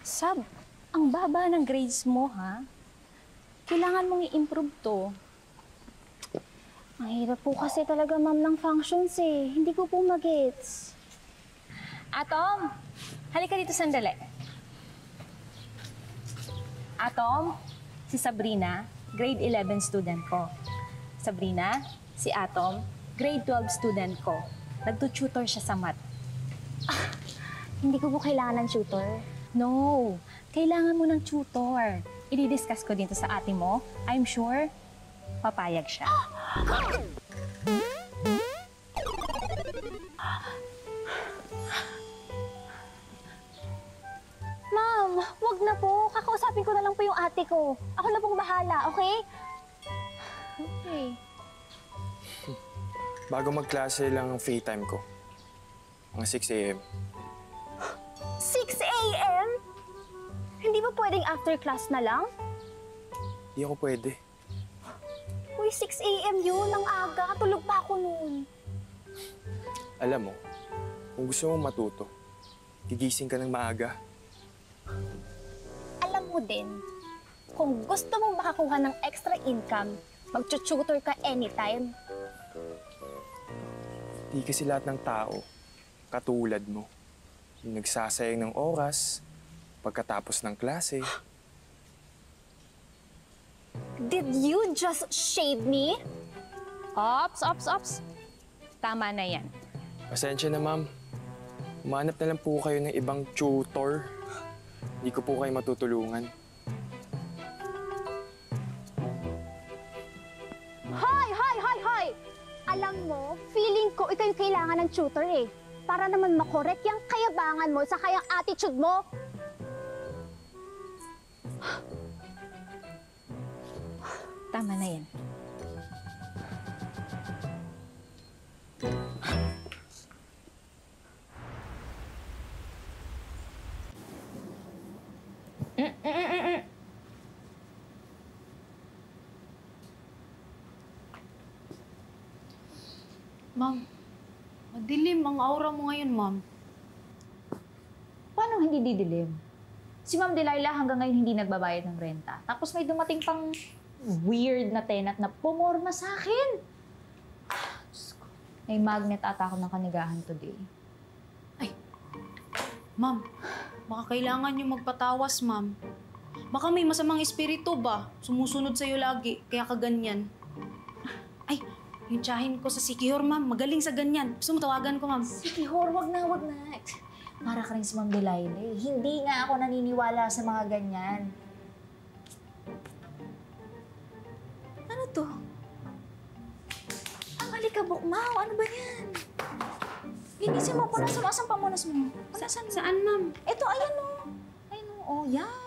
Sab, ang baba ng grades mo, ha? Kailangan mong i-improve to. Ang hirap po kasi talaga, ma'am, ng functions eh. Hindi ko po magets. Atom, halika dito sandali. Atom, si Sabrina, grade 11 student ko. Sabrina, si Atom, grade 12 student ko. Nagtututor siya sa math. Hindi ko po kailangan ng tutor. No, kailangan mo ng tutor. I-discuss ko dito sa ate mo. I'm sure, papayag siya. Ma'am, wag na po. Kakausapin ko na lang po yung ate ko. Ako na pong bahala, okay? Okay. Bago magklase lang ang free time ko. Mga 6 a.m. 6 a.m.? Hindi ba pwedeng after class na lang? Di ako pwede. Uy, 6 a.m. yun. Ang aga. Tulog pa ako noon. Alam mo, kung gusto mong matuto, gigising ka ng maaga. Alam mo din, kung gusto mong makakuha ng extra income, mag-tutor ka anytime. Di kasi lahat ng tao, katulad mo, yung nagsasayang ng oras, pagkatapos ng klase. Did you just shade me? Ops. Tama na yan. Pasensya na, ma'am. Umanap na lang po kayo ng ibang tutor. Hindi ko po kayo matutulungan. Hoy! Alam mo, feeling ko ikaw yung kailangan ng tutor eh. Para naman makorek yung kayabangan mo sa kayang attitude mo. Tama na yan. Ma'am, madilim ang aura mo ngayon, ma'am. Paano hindi didilim? Si Ma'am Delilah hanggang ngayon hindi nagbabayad ng renta. Tapos may dumating pang weird na tenant na pumorma sa akin. Diyos ko. May magnet ata ako ng kanigahan today. Ma'am, baka kailangan niyo magpatawas, ma'am. Baka may masamang espiritu ba? Sumusunod sa'yo lagi, kaya ka ganyan. Ay, yung tiyahin ko sa Sikihor, ma'am. Magaling sa ganyan. Gusto mo tawagan ko, ma'am? Sige, Hor, wag na. Para ka rin si Ma'am Delilah. Hindi nga ako naniniwala sa mga ganyan. Ano to? Ang alikabok, Mau. Ano ba yan? Linisin mo. Punasan mo. Asan pamunas mo? Saan, ma'am? Ito, ayan o. Ayan o. Oh, yan.